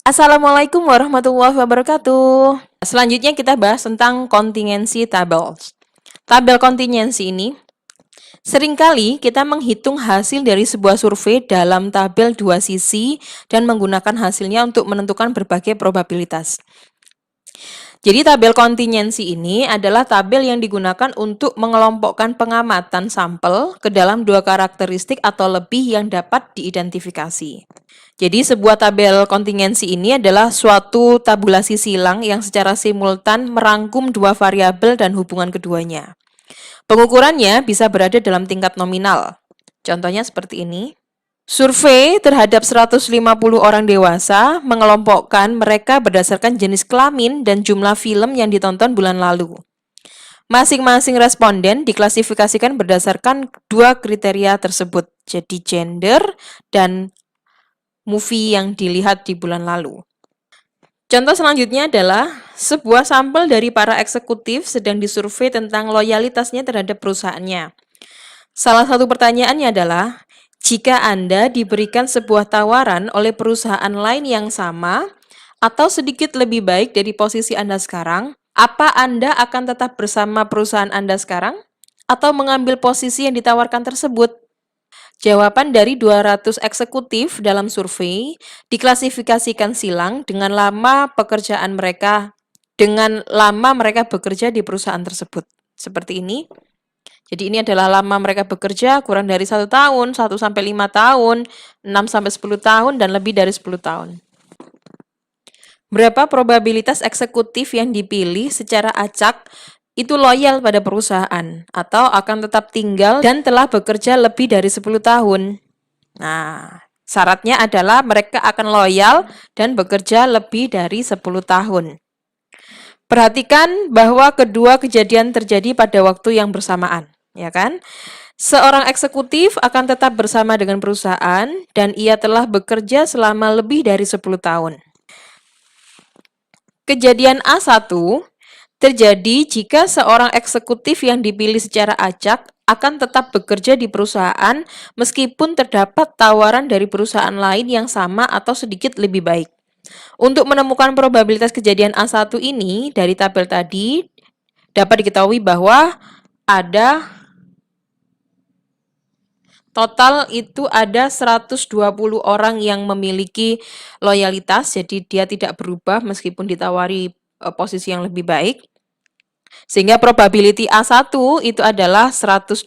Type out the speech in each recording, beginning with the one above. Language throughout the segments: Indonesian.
Assalamualaikum warahmatullahi wabarakatuh. Selanjutnya kita bahas tentang contingency tables. Tabel contingency ini seringkali kita menghitung hasil dari sebuah survei dalam tabel dua sisi dan menggunakan hasilnya untuk menentukan berbagai probabilitas. Jadi tabel contingency ini adalah tabel yang digunakan untuk mengelompokkan pengamatan sampel ke dalam dua karakteristik atau lebih yang dapat diidentifikasi. Jadi sebuah tabel kontingensi ini adalah suatu tabulasi silang yang secara simultan merangkum dua variabel dan hubungan keduanya. Pengukurannya bisa berada dalam tingkat nominal. Contohnya seperti ini. Survei terhadap 150 orang dewasa mengelompokkan mereka berdasarkan jenis kelamin dan jumlah film yang ditonton bulan lalu. Masing-masing responden diklasifikasikan berdasarkan dua kriteria tersebut, jadi gender dan movie yang dilihat di bulan lalu. Contoh selanjutnya adalah sebuah sampel dari para eksekutif sedang disurvei tentang loyalitasnya terhadap perusahaannya. Salah satu pertanyaannya adalah, jika Anda diberikan sebuah tawaran oleh perusahaan lain yang sama atau sedikit lebih baik dari posisi Anda sekarang, apa Anda akan tetap bersama perusahaan Anda sekarang atau mengambil posisi yang ditawarkan tersebut? Jawaban dari 200 eksekutif dalam survei diklasifikasikan silang dengan lama mereka bekerja di perusahaan tersebut. Seperti ini. Jadi ini adalah lama mereka bekerja kurang dari 1 tahun, 1 sampai 5 tahun, 6 sampai 10 tahun, dan lebih dari 10 tahun. Berapa probabilitas eksekutif yang dipilih secara acak itu loyal pada perusahaan atau akan tetap tinggal dan telah bekerja lebih dari 10 tahun. Nah, syaratnya adalah mereka akan loyal dan bekerja lebih dari 10 tahun. Perhatikan bahwa kedua kejadian terjadi pada waktu yang bersamaan, ya kan? Seorang eksekutif akan tetap bersama dengan perusahaan dan ia telah bekerja selama lebih dari 10 tahun. Kejadian A1 terjadi jika seorang eksekutif yang dipilih secara acak akan tetap bekerja di perusahaan meskipun terdapat tawaran dari perusahaan lain yang sama atau sedikit lebih baik. Untuk menemukan probabilitas kejadian A1 ini dari tabel tadi, dapat diketahui bahwa ada total itu ada 120 orang yang memiliki loyalitas, jadi dia tidak berubah meskipun ditawari posisi yang lebih baik. Sehingga probability A1 itu adalah 120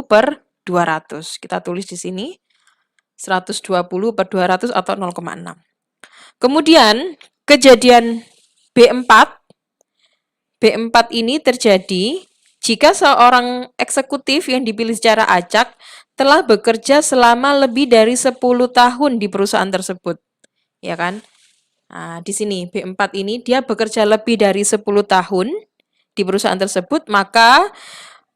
per 200. Kita tulis di sini 120 per 200 atau 0,6. Kemudian kejadian B4. B4 ini terjadi jika seorang eksekutif yang dipilih secara acak telah bekerja selama lebih dari 10 tahun di perusahaan tersebut. Ya kan? Nah, di sini B4 ini dia bekerja lebih dari 10 tahun di perusahaan tersebut, maka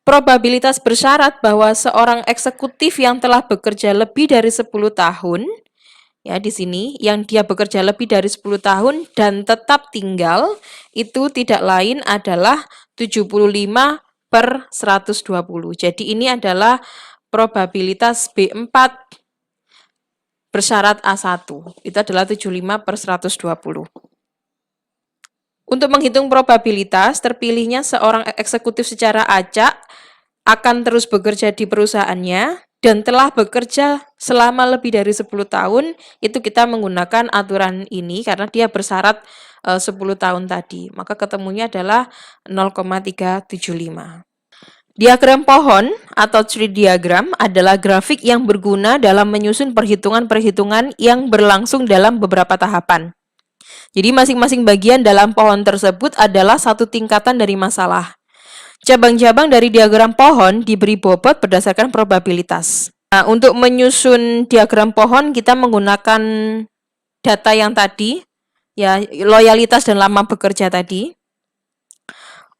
probabilitas bersyarat bahwa seorang eksekutif yang telah bekerja lebih dari 10 tahun, ya di sini, yang dia bekerja lebih dari 10 tahun dan tetap tinggal, itu tidak lain adalah 75 per 120. Jadi ini adalah probabilitas B4 bersyarat A1. Itu adalah 75 per 120. Untuk menghitung probabilitas, terpilihnya seorang eksekutif secara acak akan terus bekerja di perusahaannya dan telah bekerja selama lebih dari 10 tahun, itu kita menggunakan aturan ini karena dia bersyarat 10 tahun tadi. Maka ketemunya adalah 0,375. Diagram pohon atau tree diagram adalah grafik yang berguna dalam menyusun perhitungan-perhitungan yang berlangsung dalam beberapa tahapan. Jadi masing-masing bagian dalam pohon tersebut adalah satu tingkatan dari masalah. Cabang-cabang dari diagram pohon diberi bobot berdasarkan probabilitas. Nah, untuk menyusun diagram pohon kita menggunakan data yang tadi, ya loyalitas dan lama bekerja tadi.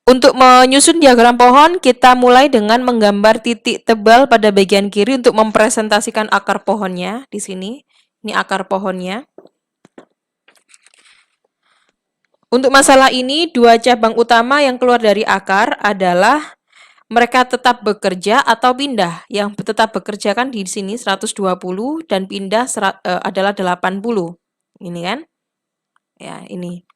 Untuk menyusun diagram pohon, kita mulai dengan menggambar titik tebal pada bagian kiri untuk mempresentasikan akar pohonnya di sini. Ini akar pohonnya. Untuk masalah ini, dua cabang utama yang keluar dari akar adalah mereka tetap bekerja atau pindah. Yang tetap bekerja kan di sini 120 dan pindah adalah 80. Ini kan. Ya, ini.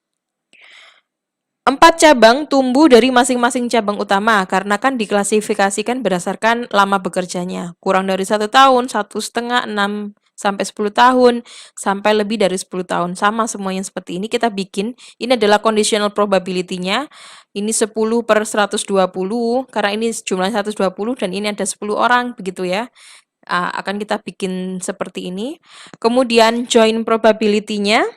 4 cabang tumbuh dari masing-masing cabang utama karena kan diklasifikasikan berdasarkan lama bekerjanya. Kurang dari 1 tahun, 1,5, 6 sampai 10 tahun, sampai lebih dari 10 tahun. Sama semuanya seperti ini kita bikin. Ini adalah conditional probability-nya. Ini 10/120 karena ini jumlahnya 120 dan ini ada 10 orang begitu ya. Akan kita bikin seperti ini. Kemudian join probability-nya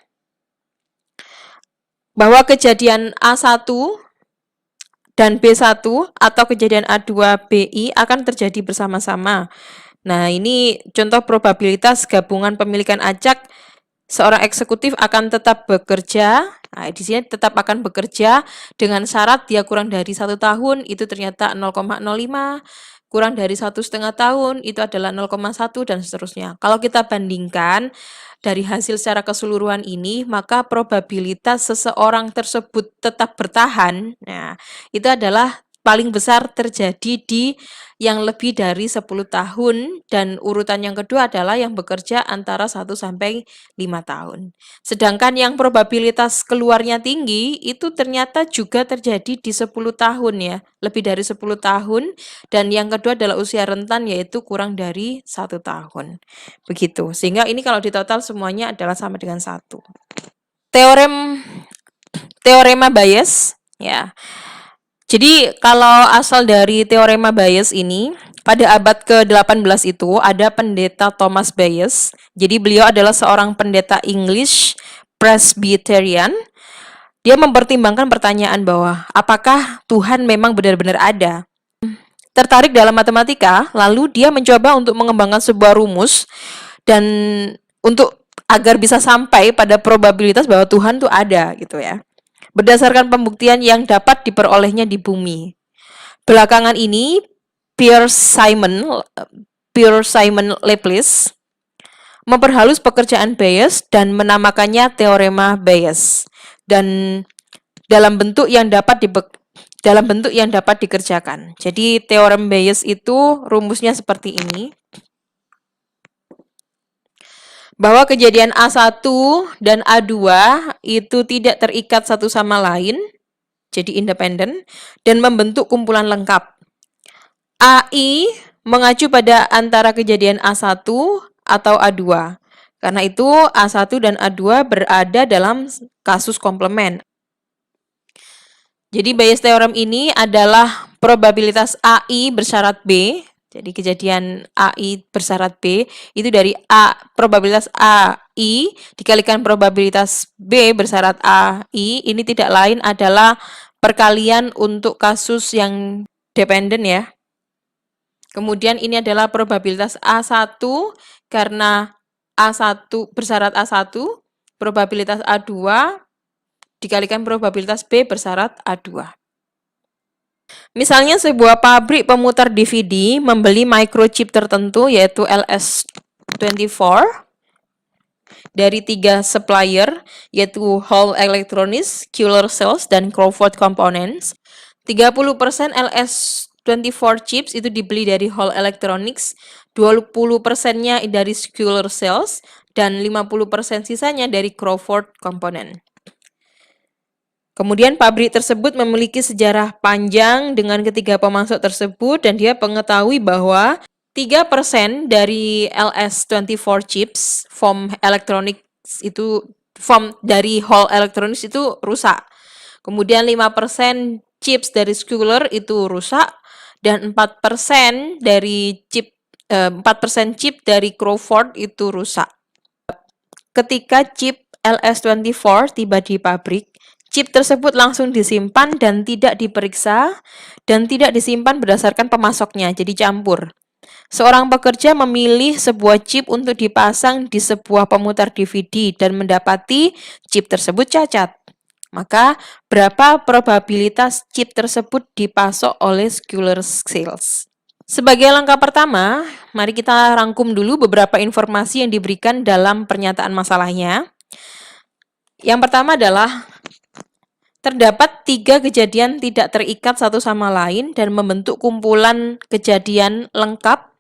bahwa kejadian A1 dan B1 atau kejadian A2 BI akan terjadi bersama-sama. Nah, ini contoh probabilitas gabungan pemilikan acak seorang eksekutif akan tetap bekerja. Nah, di sini tetap akan bekerja dengan syarat dia kurang dari 1 tahun, itu ternyata 0,05, kurang dari 1,5 tahun, itu adalah 0,1 dan seterusnya. Kalau kita bandingkan dari hasil secara keseluruhan ini, maka probabilitas seseorang tersebut tetap bertahan, nah, itu adalah paling besar terjadi di yang lebih dari 10 tahun dan urutan yang kedua adalah yang bekerja antara 1 sampai 5 tahun. Sedangkan yang probabilitas keluarnya tinggi itu ternyata juga terjadi di 10 tahun ya, lebih dari 10 tahun dan yang kedua adalah usia rentan yaitu kurang dari 1 tahun. Begitu. Sehingga ini kalau ditotal semuanya adalah sama dengan 1. Teorema Bayes ya. Jadi kalau asal dari teorema Bayes ini, pada abad ke-18 itu ada pendeta Thomas Bayes. Jadi beliau adalah seorang pendeta English Presbyterian. Dia mempertimbangkan pertanyaan bahwa apakah Tuhan memang benar-benar ada? Tertarik dalam matematika, lalu dia mencoba untuk mengembangkan sebuah rumus dan untuk agar bisa sampai pada probabilitas bahwa Tuhan tuh ada gitu ya. Berdasarkan pembuktian yang dapat diperolehnya di bumi. Belakangan ini Pierre Simon Laplace memperhalus pekerjaan Bayes dan menamakannya teorema Bayes dan dalam bentuk yang dapat dikerjakan. Jadi teorem Bayes itu rumusnya seperti ini. Bahwa kejadian A1 dan A2 itu tidak terikat satu sama lain, jadi independen, dan membentuk kumpulan lengkap. AI mengacu pada antara kejadian A1 atau A2. Karena itu A1 dan A2 berada dalam kasus komplement. Jadi Bayes teorem ini adalah probabilitas AI bersyarat B. Jadi kejadian AI bersyarat B itu dari probabilitas AI dikalikan probabilitas B bersyarat AI, ini tidak lain adalah perkalian untuk kasus yang dependen ya. Kemudian ini adalah probabilitas A1 karena A1 bersyarat A1, probabilitas A2 dikalikan probabilitas B bersyarat A2. Misalnya sebuah pabrik pemutar DVD membeli microchip tertentu yaitu LS24 dari 3 supplier yaitu Hall Electronics, Kuehler Cells, dan Crawford Components. 30% LS24 chips itu dibeli dari Hall Electronics, 20%-nya dari Kuehler Cells, dan 50% sisanya dari Crawford Component. Kemudian pabrik tersebut memiliki sejarah panjang dengan ketiga pemasok tersebut dan dia mengetahui bahwa 3% dari LS24 chips form dari Hall Electronics itu rusak. Kemudian 5% chips dari Schuler itu rusak dan 4% chip dari Crawford itu rusak. Ketika chip LS24 tiba di pabrik, chip tersebut langsung disimpan dan tidak diperiksa dan tidak disimpan berdasarkan pemasoknya, jadi campur. Seorang pekerja memilih sebuah chip untuk dipasang di sebuah pemutar DVD dan mendapati chip tersebut cacat. Maka, berapa probabilitas chip tersebut dipasok oleh Kuehler Cells? Sebagai langkah pertama, mari kita rangkum dulu beberapa informasi yang diberikan dalam pernyataan masalahnya. Yang pertama adalah terdapat 3 kejadian tidak terikat satu sama lain dan membentuk kumpulan kejadian lengkap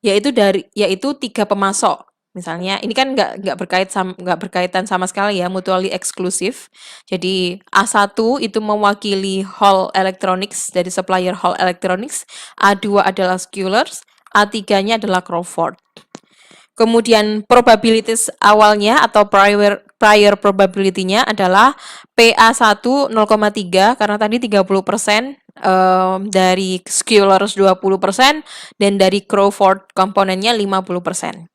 yaitu 3 pemasok. Misalnya ini kan nggak berkaitan sama sekali ya, mutually exclusive. Jadi A1 itu mewakili Hall Electronics dari supplier Hall Electronics, A2 adalah Scullers, A3-nya adalah Crawford. Kemudian probabilities awalnya atau prior probability-nya adalah PA1 0,3 karena tadi 30%, dari Scullers 20% dan dari Crawford komponennya 50%.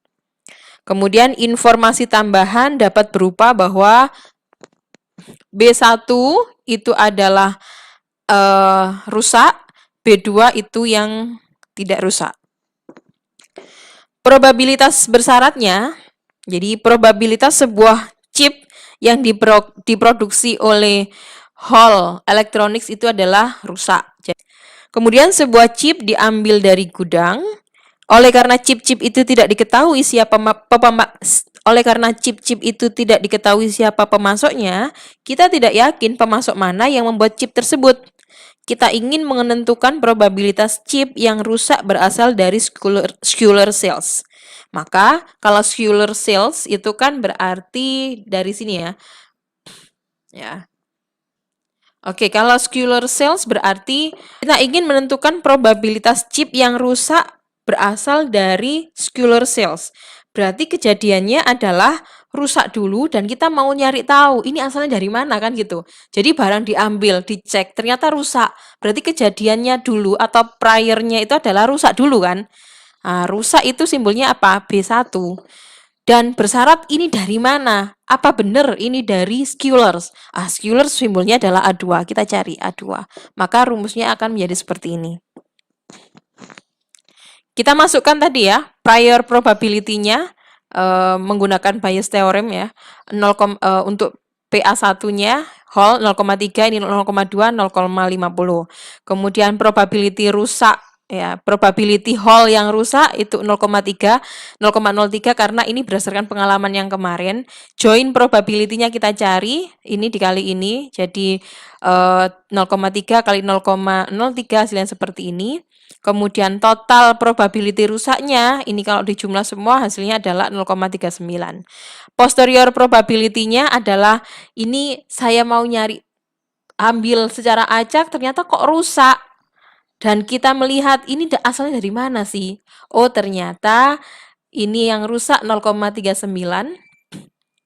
Kemudian informasi tambahan dapat berupa bahwa B1 itu adalah rusak, B2 itu yang tidak rusak. Probabilitas bersyaratnya, jadi probabilitas sebuah chip yang diproduksi oleh Hall Electronics itu adalah rusak. Kemudian sebuah chip diambil dari gudang, oleh karena chip-chip itu tidak diketahui siapa pemasoknya, kita tidak yakin pemasok mana yang membuat chip tersebut. Kita ingin menentukan probabilitas chip yang rusak berasal dari Sculler cells. Maka kalau Sculler cells itu kan berarti dari sini ya. Ya. Oke, kalau Sculler cells berarti kita ingin menentukan probabilitas chip yang rusak berasal dari Sculler cells. Berarti kejadiannya adalah rusak dulu dan kita mau nyari tahu ini asalnya dari mana kan gitu. Jadi barang diambil, dicek, ternyata rusak. Berarti kejadiannya dulu atau prior-nya itu adalah rusak dulu kan. Nah, rusak itu simbolnya apa? B1. Dan bersyarat ini dari mana? Apa benar ini dari Scullers? Scullers simbolnya adalah A2. Kita cari A2. Maka rumusnya akan menjadi seperti ini. Kita masukkan tadi ya, prior probability-nya menggunakan Bayes theorem ya. Untuk PA1-nya Hall 0,3, ini 0,2, 0,50. Kemudian probability rusak ya, probability Hall yang rusak itu 0,3, 0,03 karena ini berdasarkan pengalaman yang kemarin. Join probability-nya kita cari, ini dikali ini, jadi 0,3 kali 0,03 hasilnya seperti ini. Kemudian total probability rusaknya, ini kalau dijumlah semua hasilnya adalah 0,39. Posterior probability-nya adalah, ini saya mau nyari, ambil secara acak ternyata kok rusak. Dan kita melihat ini asalnya dari mana sih? Oh ternyata ini yang rusak 0,39.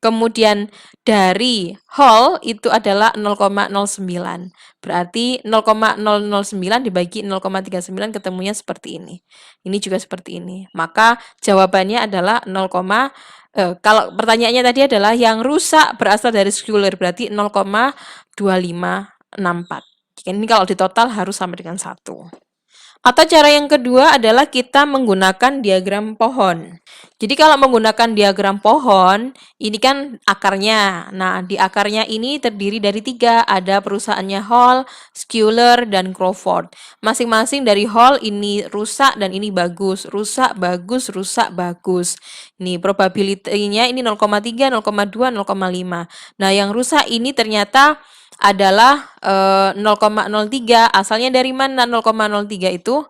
Kemudian dari Hall itu adalah 0,09. Berarti 0,009 dibagi 0,39 ketemunya seperti ini. Ini juga seperti ini. Maka jawabannya adalah kalau pertanyaannya tadi adalah yang rusak berasal dari Sculler, berarti 0,2564. Ini kalau di total harus sama dengan 1. Atau cara yang kedua adalah kita menggunakan diagram pohon. Jadi kalau menggunakan diagram pohon, ini kan akarnya. Nah, di akarnya ini terdiri dari 3. Ada perusahaannya Hall, Sculler, dan Crawford. Masing-masing dari Hall ini rusak dan ini bagus. Rusak, bagus, rusak, bagus. Ini probability-nya ini 0,3, 0,2, 0,5. Nah, yang rusak ini ternyata adalah 0,03. Asalnya dari mana 0,03 itu?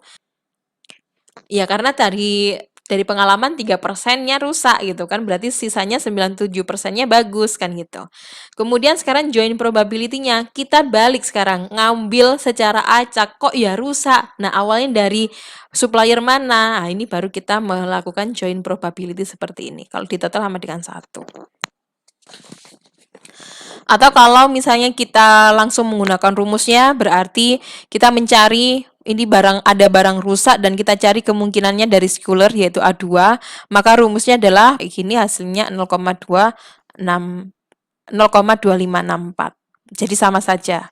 Ya karena dari pengalaman 3%-nya rusak gitu kan, berarti sisanya 97%-nya bagus kan gitu. Kemudian sekarang join probability-nya, kita balik sekarang, ngambil secara acak, kok ya rusak. Nah awalnya dari supplier mana? Nah ini baru kita melakukan join probability seperti ini. Kalau di total sama dengan 1. Atau kalau misalnya kita langsung menggunakan rumusnya, berarti kita mencari ini ada barang rusak dan kita cari kemungkinannya dari Sculler yaitu A2, maka rumusnya adalah ini hasilnya 0,2564. Jadi sama saja.